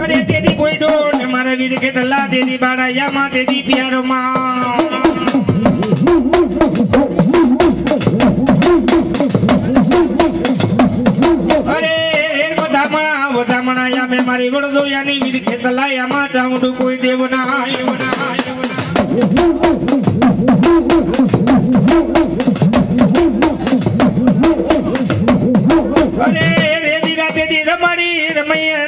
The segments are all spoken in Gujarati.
અરે તેદી કોઈ ડોર ને મારા વીર કે તલ્લા તેદી બાળાયા માં તેદી પ્યારો માં અરે વધામણા યા મે મારી વડદો યાની વીર કે તલ્લા માં ચાઉંડું કોઈ દેવ ના અરે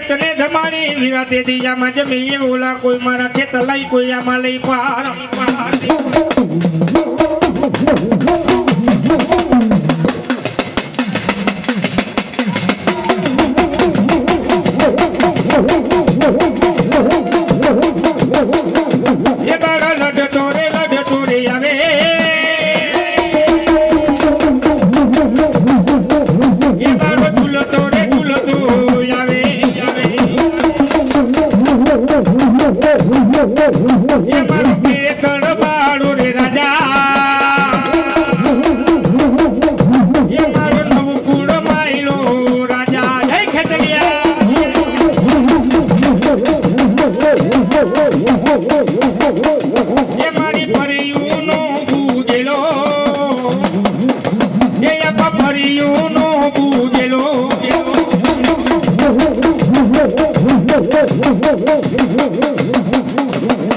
તને ધમાડી વીરા તે દિયામાં જમીએ ઓલા કોઈ મારા ખેત લઈ કોઈ આમાં લઈ પાર એ બાળા લડતો રે આવે એ બાળો ઝૂલતો રે આવે એ મારો કેતળ બાળો રે રાજા એ મારો નવકુળ માયલો રાજા જય ખેતલિયા એ મારી પરિયું નો પૂજેલો એ આપા પરિયું નો પૂજેલો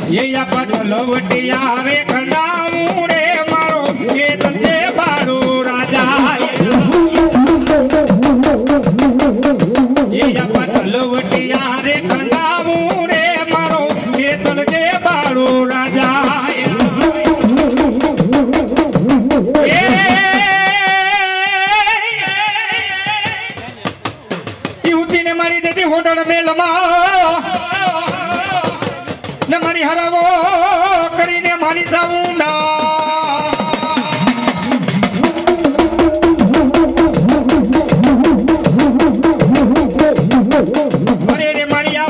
ये या लवटिया रे खंडाऊ रे मारो ये तुझे बारो राजा ये या लवटिया रे खंडाऊ रे मारो ये तुझे बारो राजा युवती ने मारी देती होटल में लमा न मारी हरावो કરીને મારી સાઉંડા અરે રે મારી આ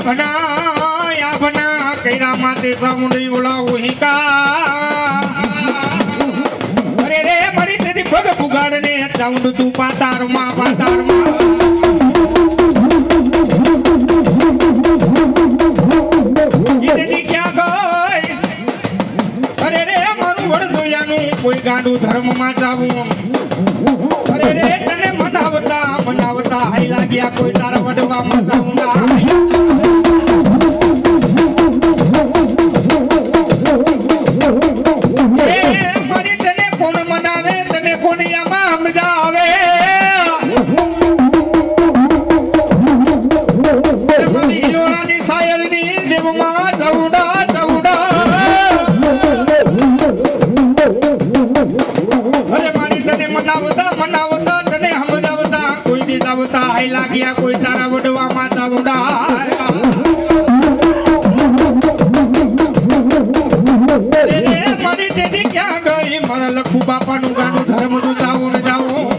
ભના કૈરા માતે સાઉંડી ઓલાવો હિકા અરે રે મારી તેદી પગ પુગાડને સાઉંડ તું પાતારમાં કોઈ ગાંડું ધર્મ માં જાવું અરે રે તને મનાવતા હાઈ લાગ્યા કોઈ તારા વડવા માં જાવું મારી તને કોણ મનાવે તને કોણ આમાં સમજાવે મારી હિલોરાની સાયરની દેવમાં ચૌડા મનાવતા તને સમજાવતા કોઈ દિજાવતા હાઈ લાગ્યા કોઈ તારા વડવા માતા વડા મારી તેદી ક્યાં ગઈ મારા લખુ બાપાનું ગાનું ધર્મ નું જાવું ને જાવું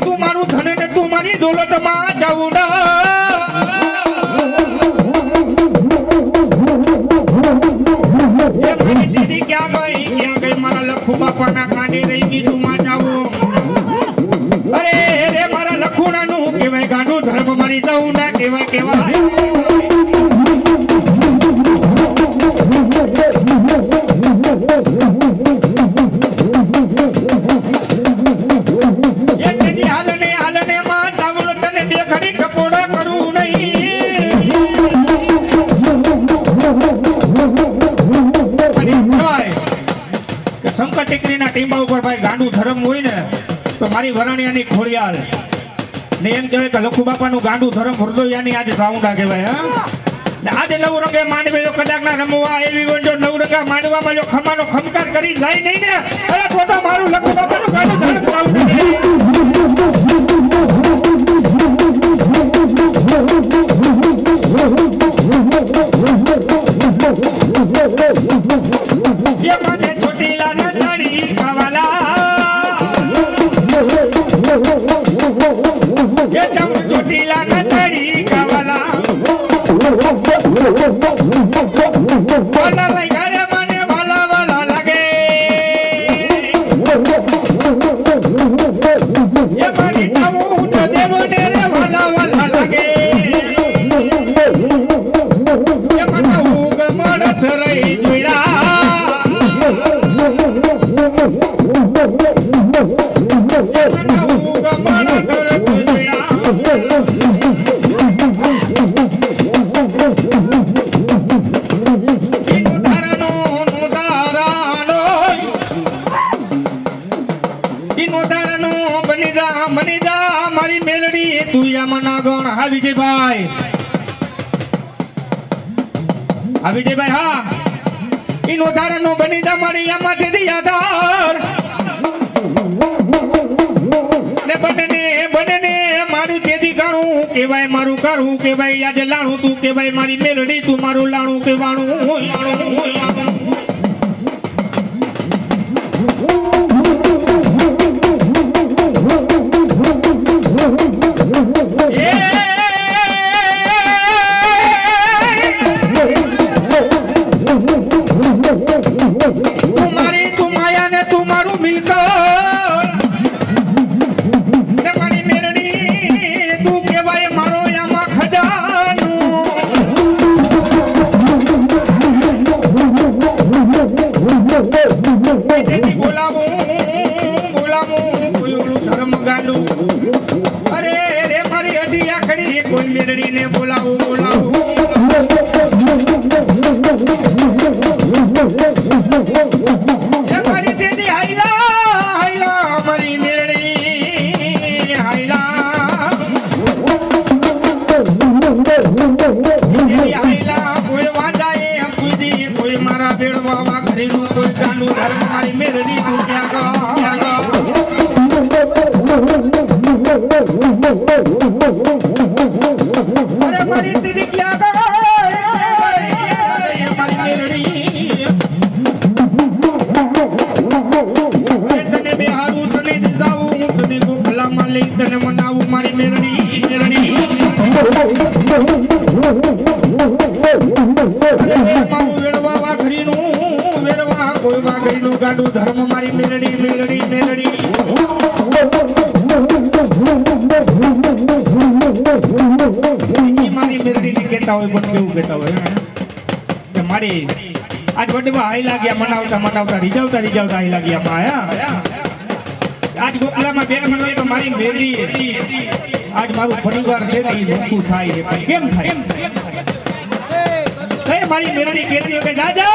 તું મારું ધન ને તું મારી દોલત માં જાઉંડા ક્યાં ગઈ મારા લખુ બાપાના કાંડે રહી બીજું માં જાવું અરે રે મારા લખુડા નું કેવાય ગાંડું ધર્મ મારી જાઉંડા કેવાય હાલને માં જાવું તને બે ઘડી કપોડા કરું નહીં શંકર ટેકરીના ટીંબા ઉપર ભાઈ ગાંડું ધર્મ હોય ને તો મારી વરાણિયાની ખોડિયાલ ને એમ કહેવાય કે લખુ બાપાનું ગાંડું ધર્મ હૃદયાની આજે સાઉન્ડા કહેવાય હા ને આજે નવરંગે માંડવે કદાચ ના રમવા એવી હોય જો નવરંગા માંડવામાં જો ખમાનો ખમકાર કરી જાય નહીં ને અરે તો મારું લખુ બાપાનું ગાંડું ધર્મ સાઉન્ડા ये माने छोटीला नचड़ी खावाला ये जम छोटीला नचड़ी खावाला वाला लई घरे माने वाला वाला लागे ये मानी जाऊं तो देवो ने रे वाला वाला लागे ये मना उग मड़स रही जुड़ा વિજયભાઈ હા ઈનો ધારનો બની જા મારી આમાંથી દિયાદાર ને બને મારું તેદી ગાણું કેવાય મારું કરું કેવાય આજે લાણું તું કેવાય મારી મેલડી તું મારું લાણું કેવાણું आज बड़वा आई लागिया मनावता मनावता रिजावता रिजावता आई लागिया माया आज गोकला में बेल मनवाई तो मारी मेली आज मारू परिवार છે ને ઈ મોટું થાય છે પણ કેમ થાય એ મારી મેરડી કહેતી કે જાજો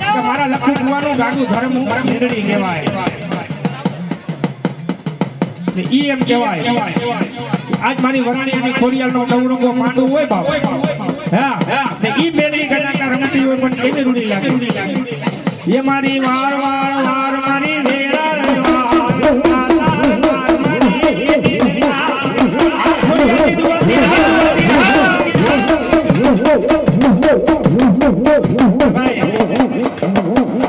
કે મારા લખુ કુવાનું ગાંડું ધર્મ હું મારી મેરડી કહેવાય ને ઈ એમ કહેવાય आज मारी વરાણીની ખોડિયાલનો નવરંગો માંડો હોય બાપ હા ને ઈ મેરડી કદાચ રમતી હોય પણ કેવી રૂડી લાગે ये मारी वार वार वार मारी वेड़ा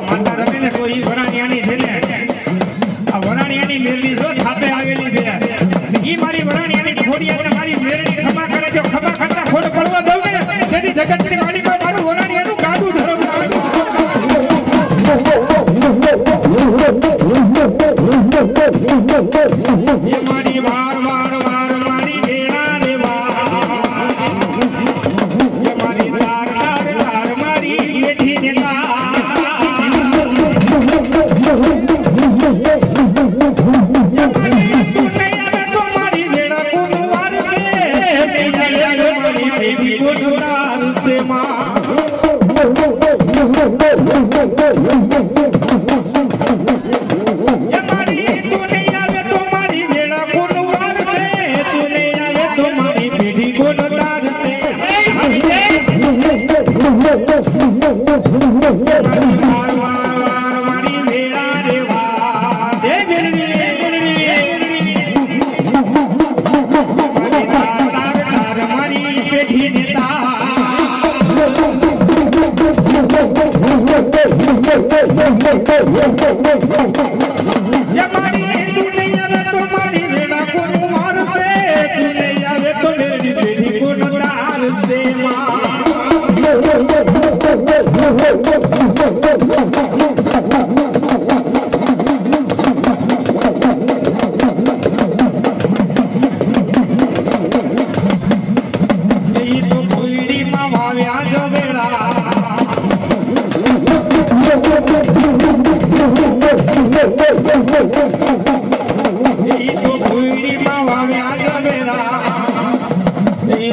माता रमे ने कोई वराणियानी છે ને આ વરાણિયાની મેરડી જો છાપે આવેલી છે ઈ મારી વરાણિયાની ખોડિયાને મારી મેરડી ખમા કરે જો ખમા કરતા ખોડ પડવા દઉં ને તેની જગતની માલિકા મારું વરાણિયાનું ગાડું ધરમ ये मारी वार वार वार मारी बेड़ा रे ये मारी तार तार तार मारी बेठी ने तो मारी बेड़ा को वार से मारी बेबी को दुरार से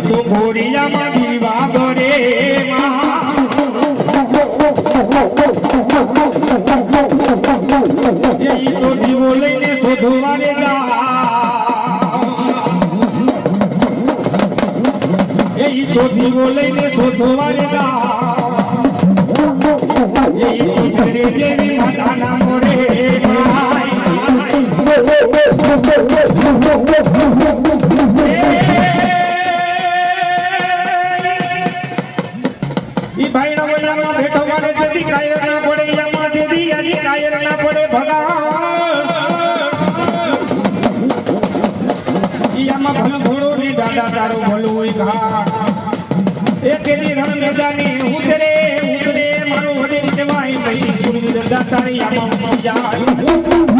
તો ઘોડિયામાં દીવા બરે એ તો દીવો લઈને શોધવા રે એ તો દીવો લઈને શોધવા રે એ તો ઘરે દેવી માતાના મોરે ભાઈ ના બેઠો વાળે તેથી કાયર ના પડે યામાં દેદી આજે કાયર ના પડે ભગા યામાં ભલ ઘોડો ની દાદા તારો ભલું હોય ઘા એ તેની રણ મેદાની ઉતરે ઉતરે મારો વડે જવાય ભાઈ સુરની દાદા તારી યામાં જાય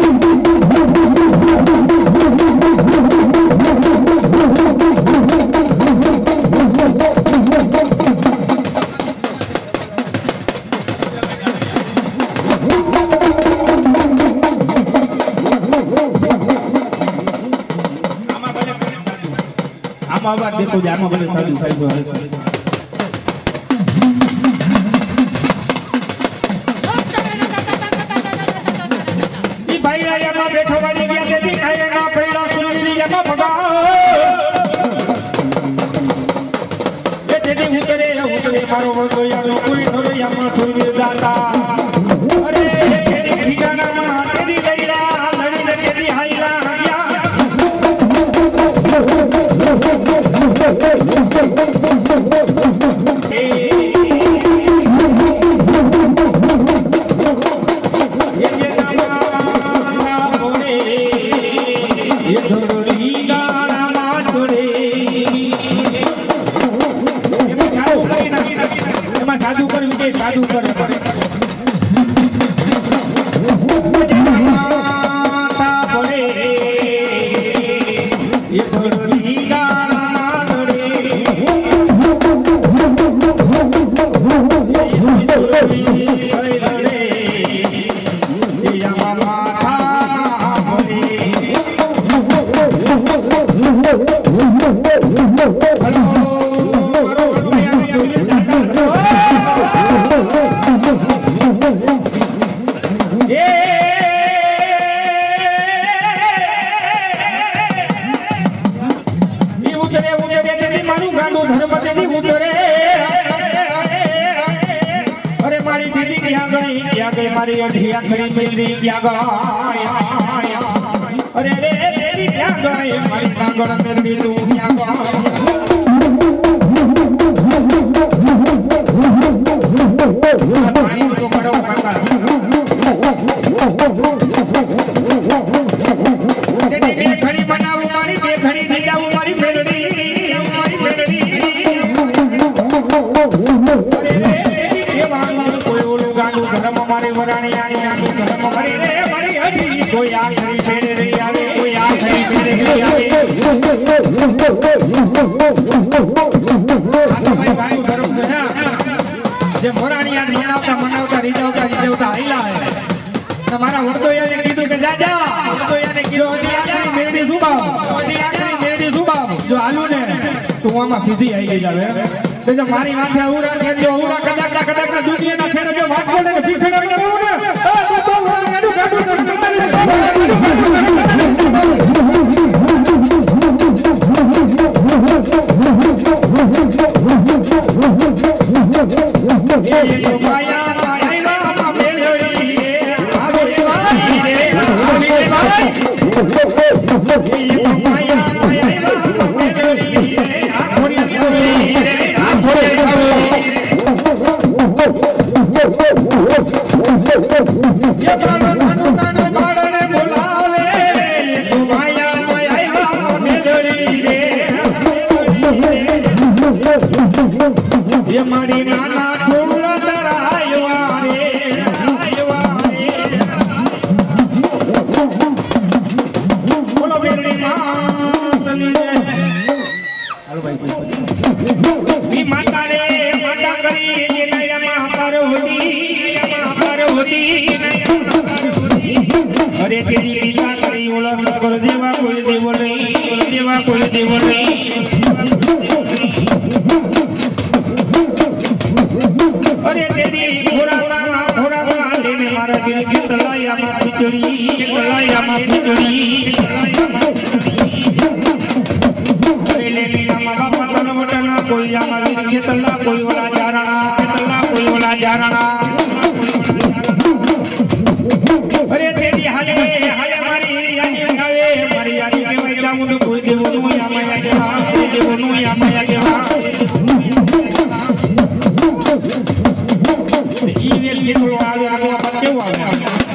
आवाज देखो जामा बोले साधु साधु ई भाई राजा में बैठो वाली गया देती खाए ना पड़ेला सुनी जमा भगा ये तेरी उतरे मारो बोलो यार कोई थोड़े यमा थोड़ी दाता अरे तेरी ठिकाना में तेरी गईला लड़ी ने तेरी हाईला साधु कर साधु कर मारी अढ़िया खड़ी मिली क्या गाया अरे रे तेरी क्या गाय मारी कांगड़ मेरी तू क्या गाय तो करो काका तेरी खड़ी बनाओ मारी बे खड़ी नहीं जाओ मारी मेलड़ी अरे रे ये वाला कोई ओलो गांडू धर्म मारे वराणी आनी आनी धर्म मारे रे मारी हरी कोई आखरी फेरे रे आवे कोई आखरी फेरे रे आवे आतो भाई धर्म है ना जे वराणी आनी मनावता मनावता रिजावता आइला है તમારા વડદોયાને કીધું કે જાજા વડદોયાને કીધું આખરી મેરડી સુબાવ મેરડી સુબાવ જો આલુ ને તું આમાં સીધી આવી ગઈ જાવે તો જો મારી માથે ઉરા કે જો ઉરા કદાચ દુનિયાના છેડે જો વાત બોલે ને પીઠેડા કરું ને તો ગાડું ये मारी नाना छोड़ा तरायवा रे बोलो बेरड़ी मातनी रे हेलो भाई ई माता रे माता करी ये नया महापर होती अरे तेरी पिता करी ओला कर देवा कोई देव नहीं ખીચડી તળાયામાં ખીચડી કોઈ આમાં વીર ખેતલા કોઈ ઓલા જારણા અરે તેરી હાલે મારી યાદી કેવાય જાઉં તો કોઈ દેવનું આમાં કેવા કોઈ દેવનું આમાં કેવા ઈ વ્યક્તિ થોડો આવે આગળ કેવું આવે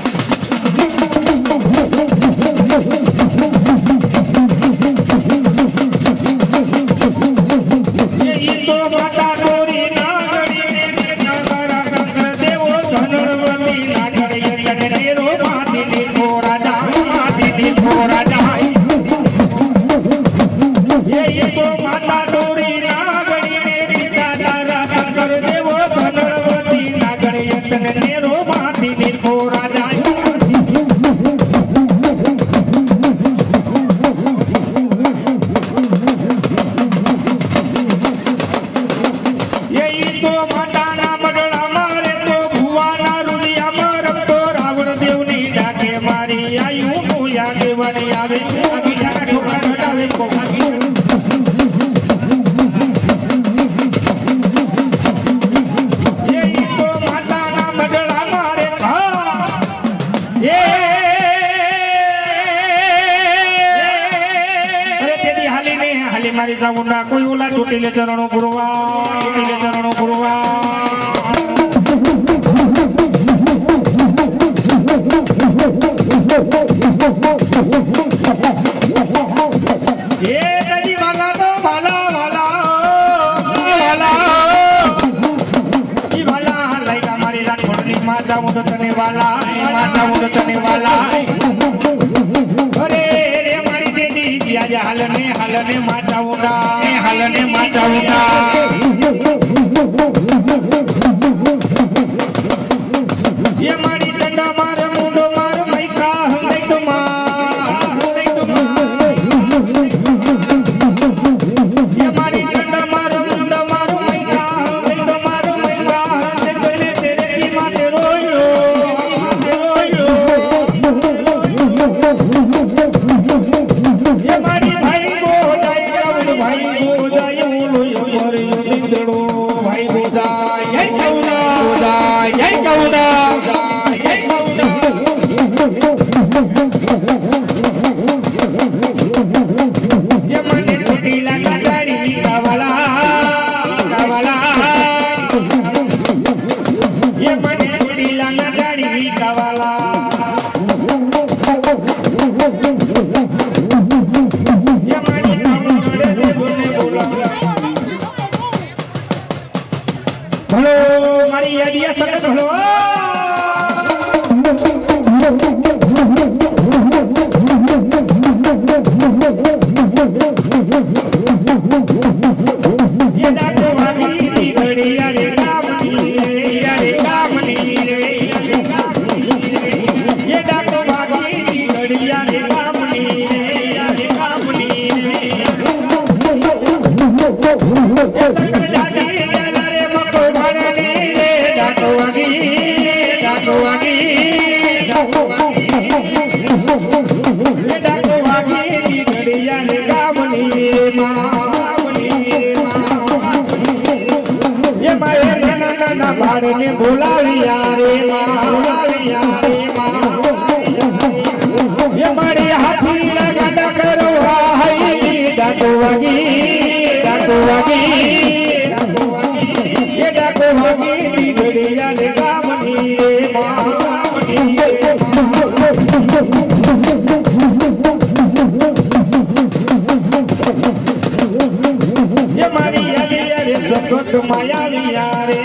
મારી સાઉન્ડા કોઈ ઓલા ચોટીલે ચરણો પુરવા એ નદી વાલા તો વાલા ઈ વાલા લઈલા મારી રાખોડની માતા હું તને વાલા અરે રે મારી દેદી દિયા હાલને માતા ઉડા ये मारी डंडा मार मुंडो मार मैका हंदै तुमा ये मारी डंडा मार मुंडो मार मैका हंदै तेरे की माते रोयो ये मारी भाई को जाय भाई को जाय મારી યાદિયા સકત હલો ये डाको वाली दी घड़िया रे कामनी रे ये डाको वाली दी घड़िया रे कामनी रे ने बोलाविया रे ये मारी हाथी लगा करो हाई डाको वागी ये डाको वागी घड़िया ले कामनी ये मारी यारे सखत मायाविया रे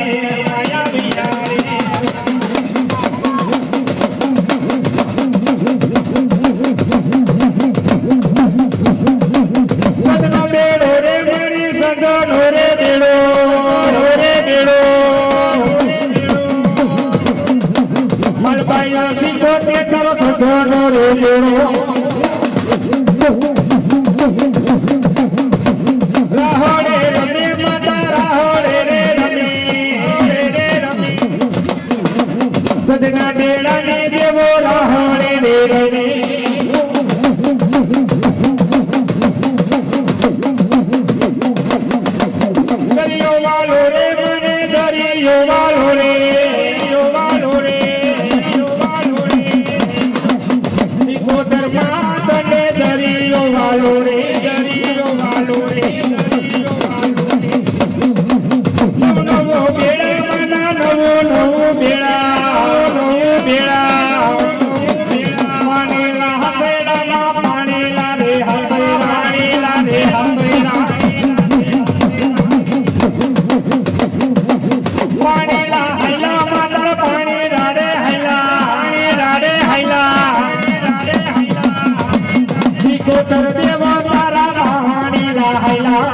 सदगा बेड़ा ने देवो राहड़े દરિયો વાલો રે દરિયો વાલો રે નવો નવો બેડા માના નવો નવો બેડા પાણીલા હસેડા પાણીલા રે હસેડા રે હસેડા પાણીલા હૈલા માતા પાણી રાડે હૈલા શીખોતર દેવા તારા પાણીલા હૈલા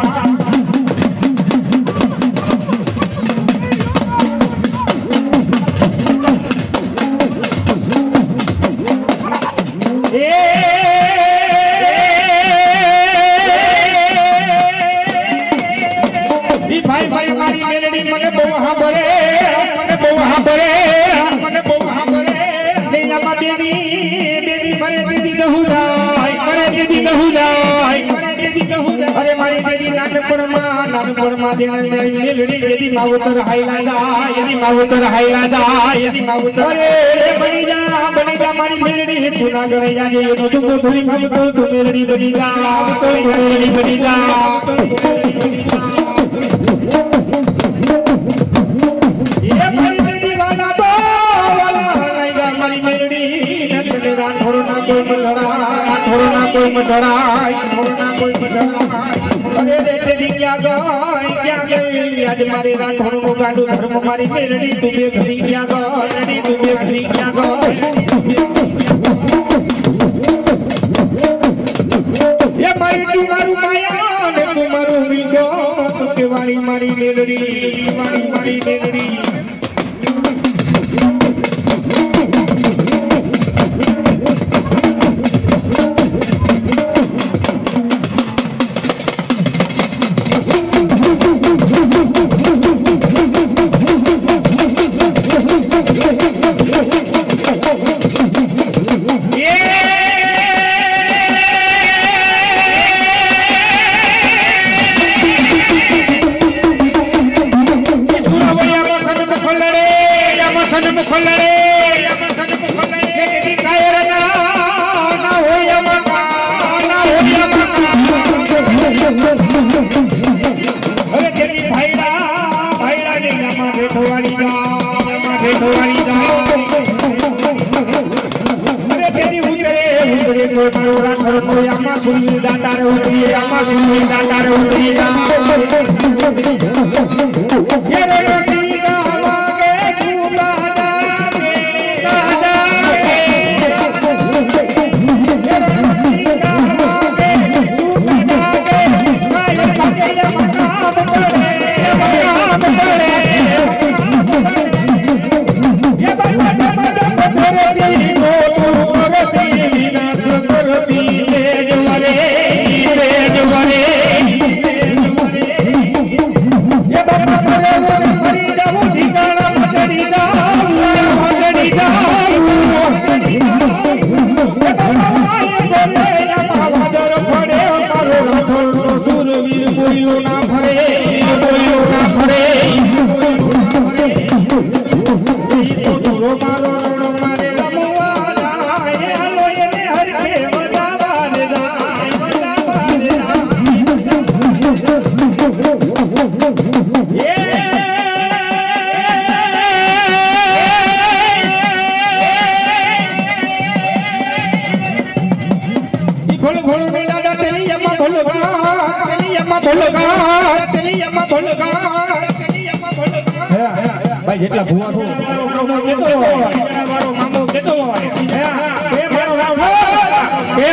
ભાઈ ભાઈ મારી મેલડી મને બહુ સાંભળે મને બહુ સાંભળે નૈયામાં બેબી મારે બેબી કહું જાય અરે મારી બેબી નાનપણમાં મેલડી બેબી માવતર હાઈલા જાય અરે બની જા મારી મેલડી તું ના ગણાઈ જાજે એનો તું થોડી મારી તો મેલડી બની જા કોઈ મઢડાય અરે રે ક્યાં ગઈ આજ મારે રાઠોડનું ગાડું ધર્મ મારી મેરડી તું બે ઘરી ક્યાં ગઈ એ મારી તું મારું માયા ને તું મારું વિગો કે મારી મેરડી મારી મેરડી ભાઈ જેટલા ભૂવા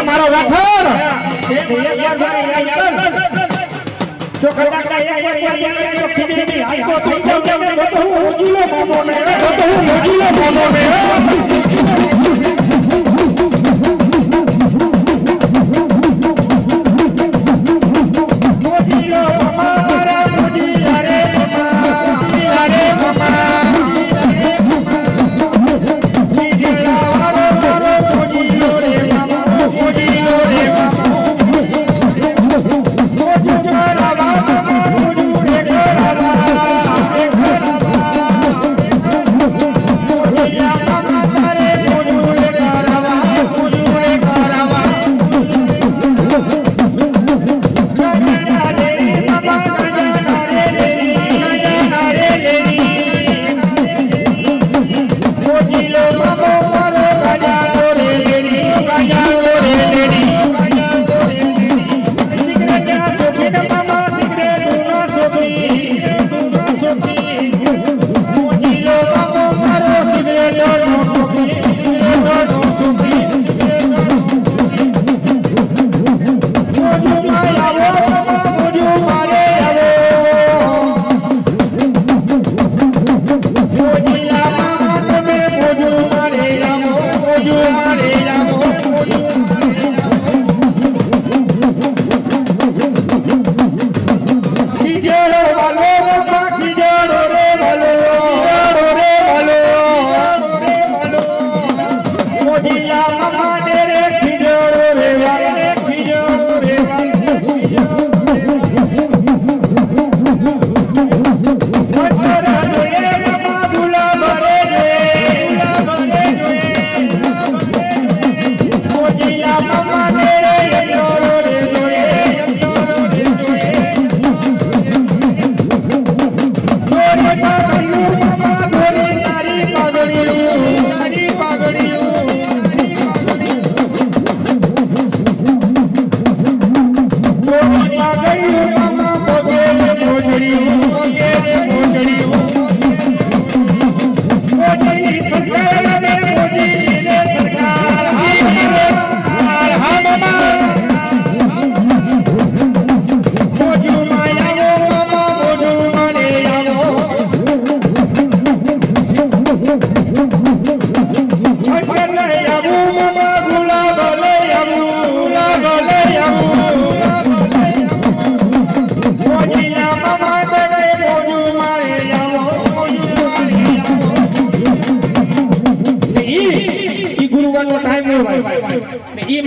મારો રાઠોડ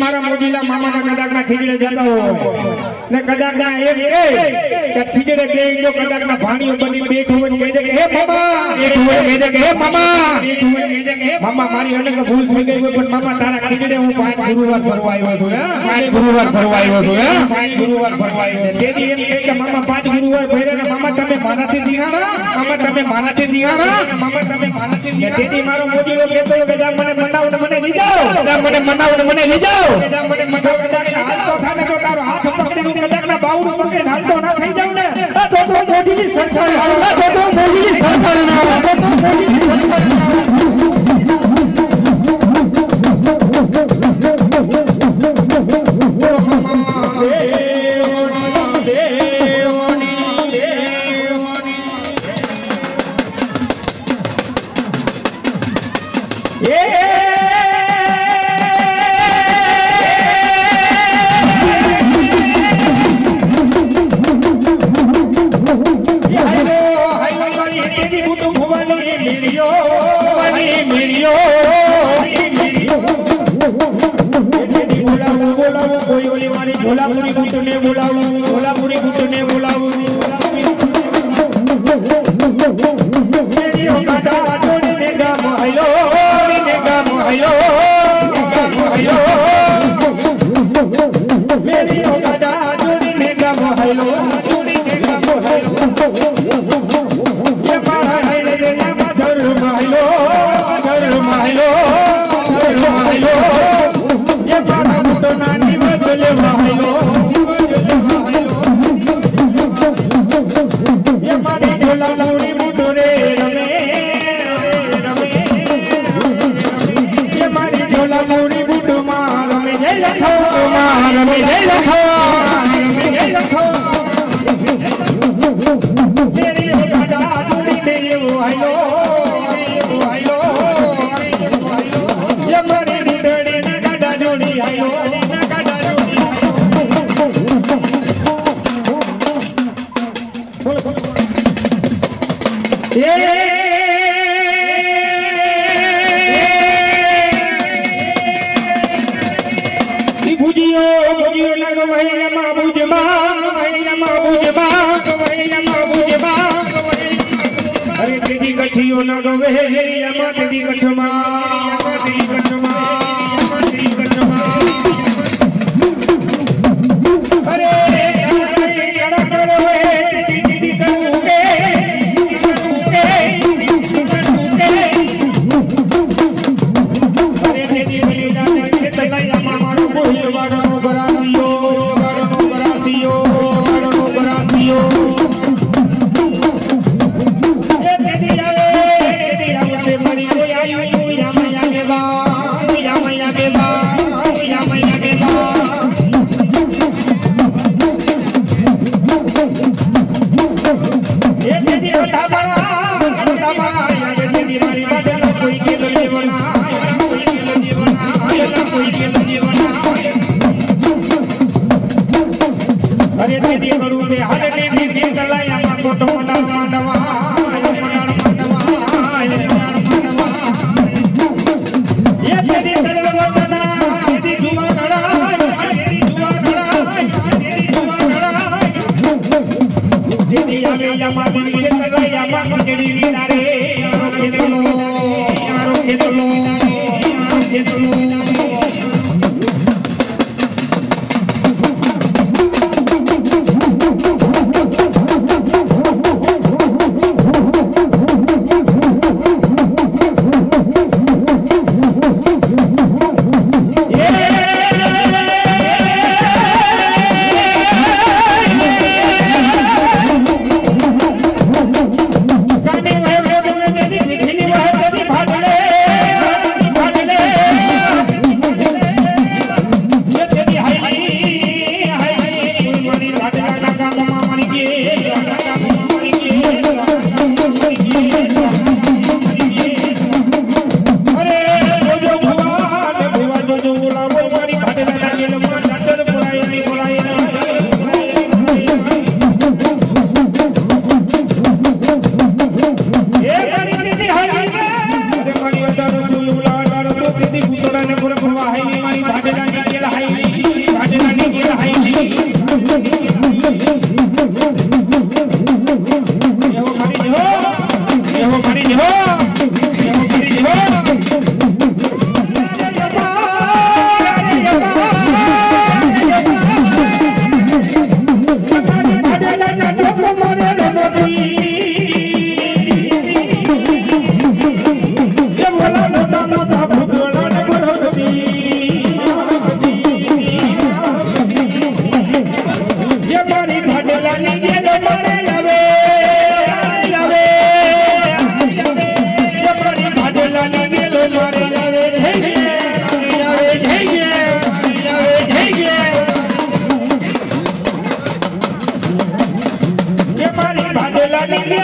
મારા મોજીલા મામાના કદાચના ખીજડે જતા હોય ને કદાચના એક કે ખીજડે બે જો કદાચના ભાણીઓ બની બેઠું હોય કહી દે કે હે મામા બેઠું હોય કહી દે કે હે મામા બેઠું હોય કહી દે કે હે મામા મારી અનેક ભૂલ થઈ ગઈ હોય પણ મામા તારા ખીજડે હું 5 ગુરુવાર ભરવા આવ્યો છું હે 5 ગુરુવાર ભરવા આવ્યો છું હે 5 ગુરુવાર ભરવા આવ્યો તેથી એમ કહે કે મામા 5 ગુરુવાર ભર્યા ને મામા તમે માનાથી દિહાણા મામા તમે માનાથી દિહાણા મામા તમે માનાથી દિહાણા તેથી મારો મોજીલો કહેતો કે જા મને મનાવ ને મને લઈ જાઓ જા મને મનાવ ને મને લઈ જાઓ જા મને મનાવ કદાચ હાથ તો ખાને તો તારો હાથ પકડીને કદાચ ના બાવડું પકડે હાલતો ના થઈ જાવ ને આ તો મોજીની સરકાર આ તો મોજીની સરકાર ના આ તો મોજીની સરકાર ભોલાપુરી ગુટને બોલાવું ભોલાપુરી ગુટને બોલાવું ગાડા જોડીને ગામ હયો મેરી ગાડા જોડીને ગામ હયો ये मारा है रे ना धर्म हयो ये मारा मुटो नानी बदले हयो ये मारी झोला लौड़ी मुटो रे रमे ये मारी झोला लौड़ी मुटो मार में जय लखो मार में जय लखो तेरी गाड़ा जोड़ी ने वो हयो ये मारी डडे ने गाड़ा जोड़ी हयो अरे तेरी कठियो न गवे हेरी अमा तेरी कठमा अरे कड़ा करो तेरी करूंगे अरे तेरी मेरी जाने के तलाई अमा मारो कोई वारो गरासियो अरे तेरी करू दे हरे तेरी कलाया मा कोटो मांडवा ये तेरी तरवतना तेरी जुमा खड़ा तेरी आगे यमा तेरी कलाया मा कोटड़ी रे यारो के तलो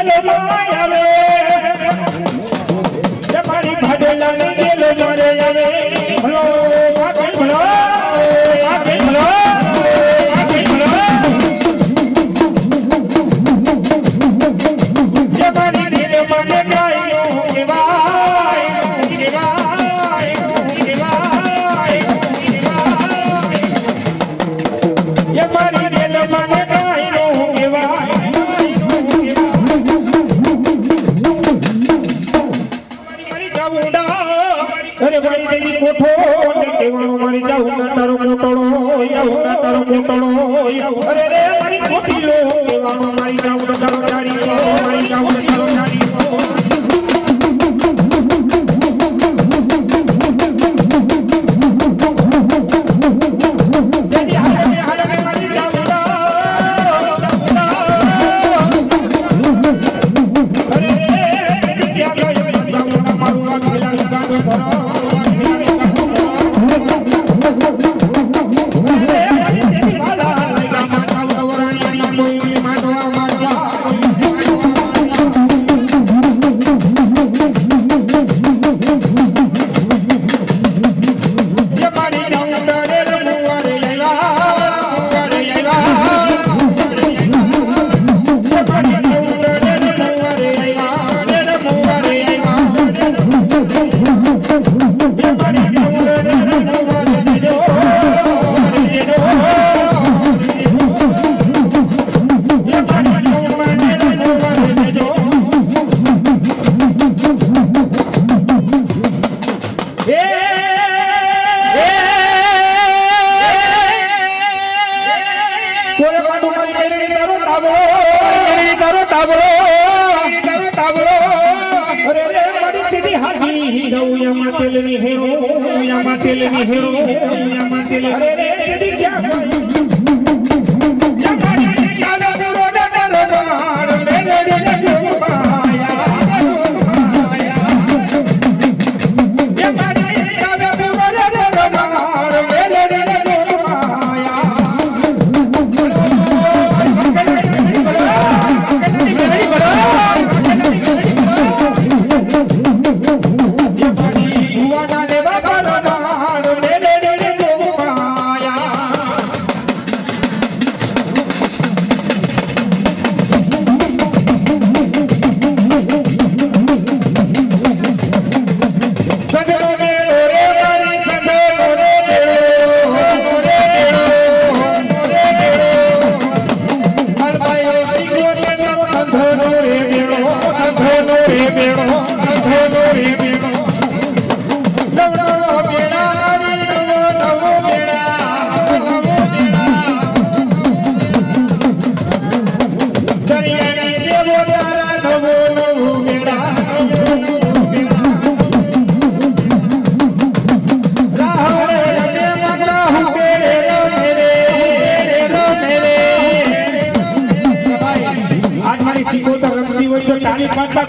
ગેલો માં આવે તમારી ભાડેલા ને ગેલો મારે આવે ભલો વાગે ભલો વાગે ભલો વાગે ભલો તમારી ગેલો મને ગાયો કેવાય કેવાય કેવાય તમારી ગેલો મને ગાયો કેવાય અરે મારી દેવી કોઠો કેવાનો મારી જાઉં ના તારો કોટડો જાઉં ના તારો કોટડો અરે રે મારી કોઠીલો કેવાનો મારી જાઉં ના તારો જાડી મારી જાઉં ના તારો જાડી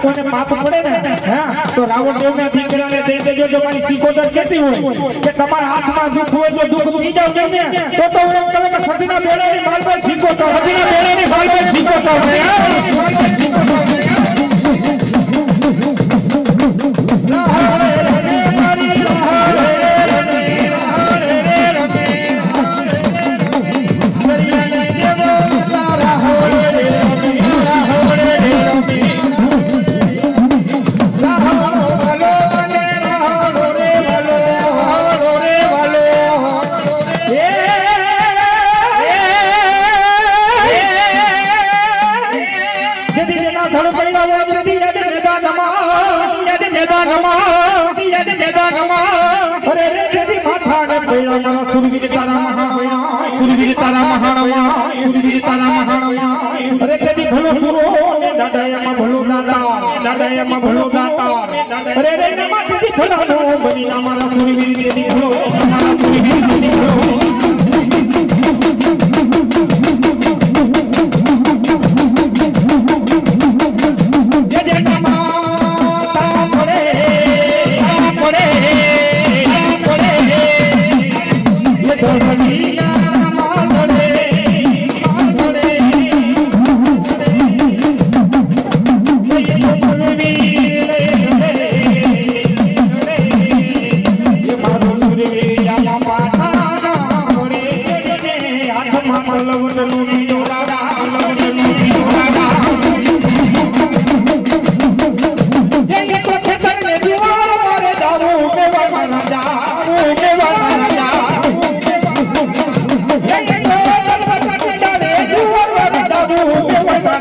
કોને પાપ પડે ને તો રાવણ દેવના દીકરાને દઈ દેજો જો મારી સિકોદર કેતી હોય કે તમારા હાથમાં દુખ હોય તો દુખ પી જાવ ને તો હું એમ કહું કે સતીના બેડાની માલભાઈ સિકોદર સતીના બેડાની માલભાઈ સિકોદર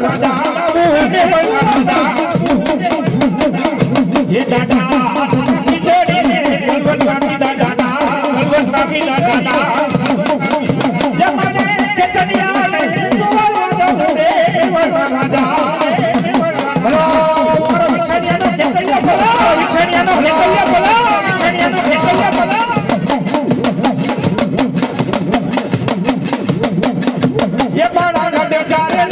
રાજા ये दादा जोड़ी कलवत कापी दादा कलवत कापी दादा जमाने के तनिया ने दे राजा बोलो विछड़िया नो केतलिया बोलो विछड़िया नो केतलिया बोलो विछड़िया नो केतलिया बोलो ये बड़ा गड्ढे जारे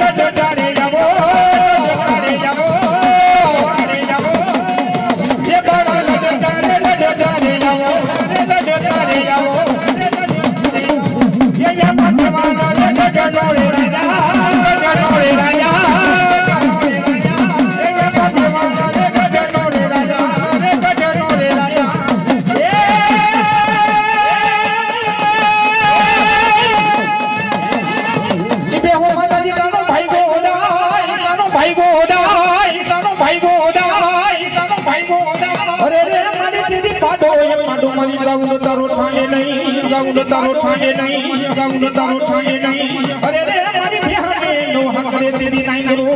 जावो तारो छाने नहीं अरे रे हमारी बिहाने नो हकरे तेरी नहीं करो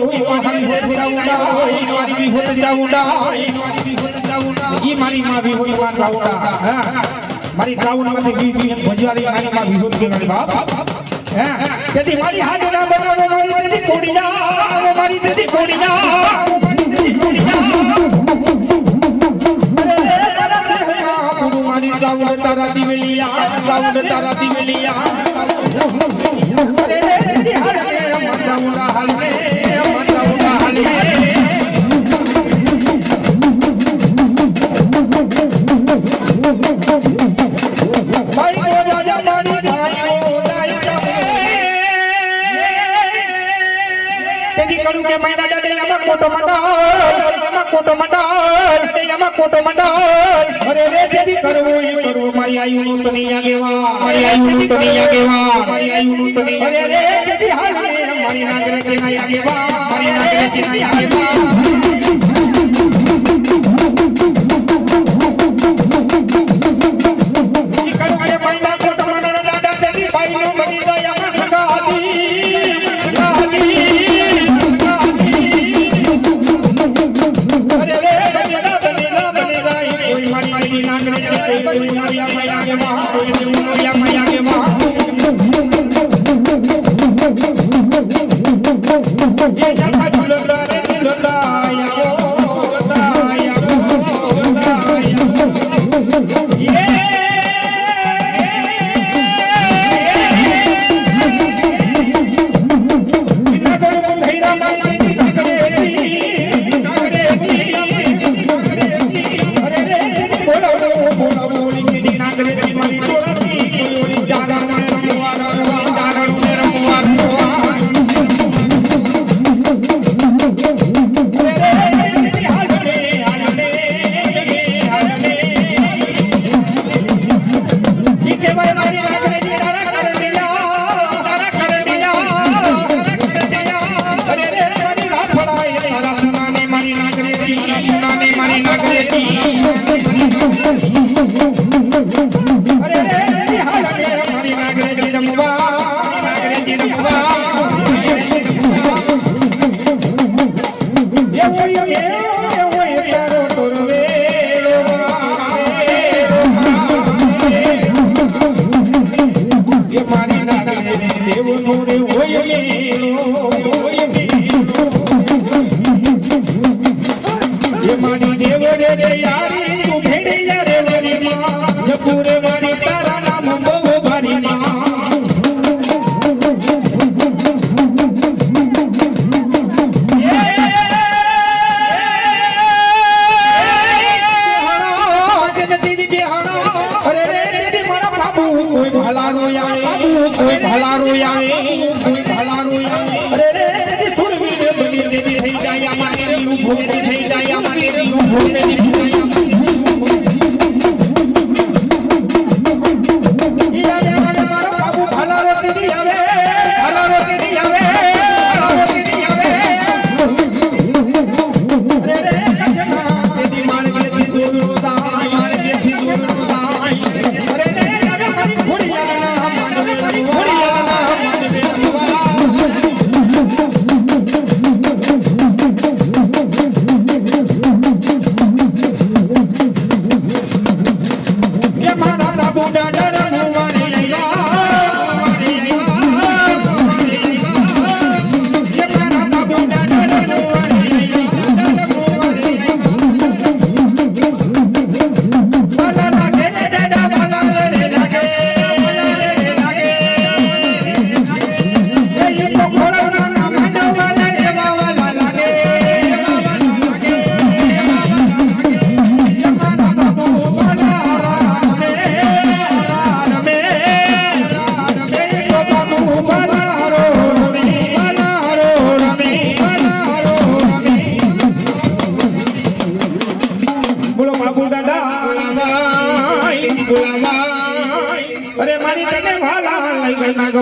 हम हो जाऊंगा हमारी भी हो जाऊंगा ये मारी मां भी होई मान जाऊंगा मारी जाऊंगा में भी भजियारी मारी मां भी हो के मारी बाप यदि मारी हाथ ना बनाओ मारी तेरी कोड़िया मारी तेरी कोड़िया जाऊंगा तारा दिवलिया अरे रे हर मत जाऊंगा हाल में भाई को राजा मानी भाई को राजा तेरी करू के महीना जाने यमा कोटो मंडल अरे रे तेरी करो मारी आयु तो नहीं आगेवा अरे रे तेरी हाल में मारी नागरे के नहीं आगेवा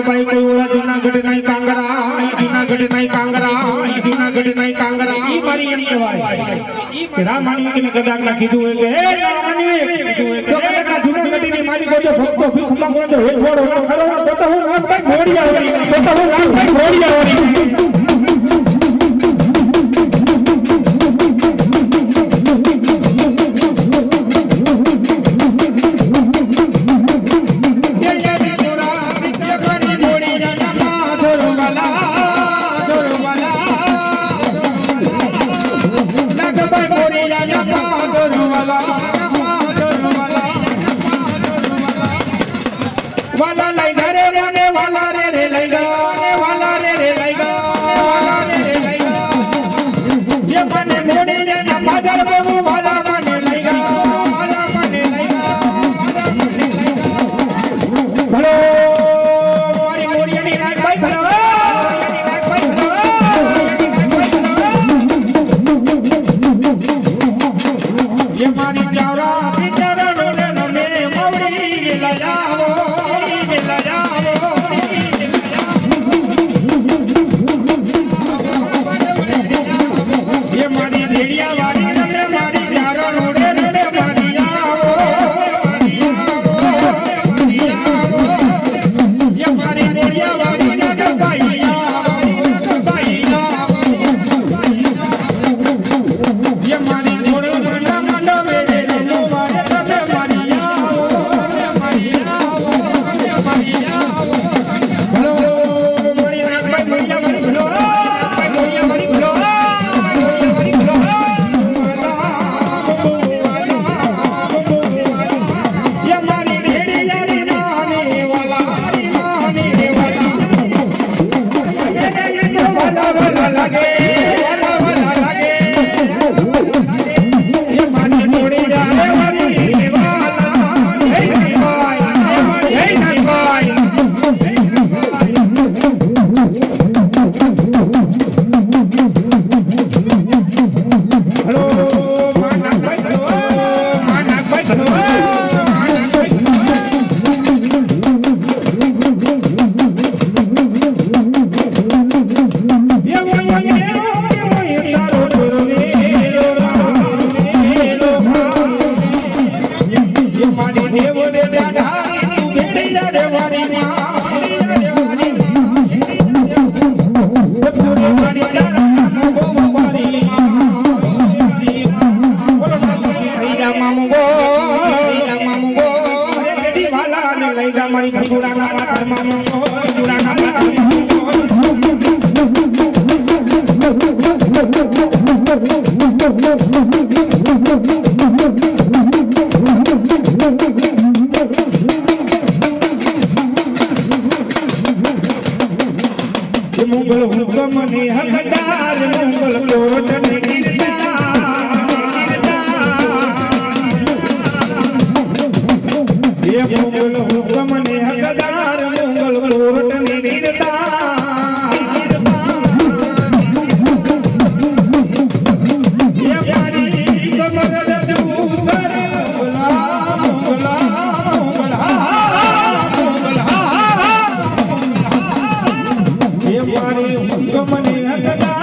ભાઈ કોઈ ઓલા જૂનાગઢ નહીં કાંગરા જૂનાગઢ નહીં કાંગરા જૂનાગઢ નહીં કાંગરા ઈ મારી એમ કહેવાય કે રામાનંદ ને કદાચ ના કીધું હોય કે હે રામાનંદ કીધું હોય કે કદાચ જૂનાગઢ ની મારી કોઈ ભક્તો ભીખ માંગવાનો હેઠવાડો ન કરો તો હું નામ ભાઈ ઘોડિયા હોરી તો હું નામ ભાઈ ઘોડિયા હોરી વાલા લઈ ઘરે રે વાલા રે લઈ ગા વાલા રે લઈ ગા વાલા રે લઈ ગા ये મને મોડી ને ના પાદર બહુ વાલા મને લઈ ગા વાલા મને લઈ ગા ભલો મારી મોડીની રાત ભાઈ ભલો મોડીની રાત ભાઈ ભલો ये મારી જાવરા બિચારા નો ને મોડી લઈ જાવો मुगल हुक्म ने हकदार मुगल कोट ने गिरता ये मुगल हुक्म ने हकदार मुगल कोट ने गिरता ये मारी समर दूसर गुलाम गुलाम गुलाम ये मारी हुक्म ने हकदार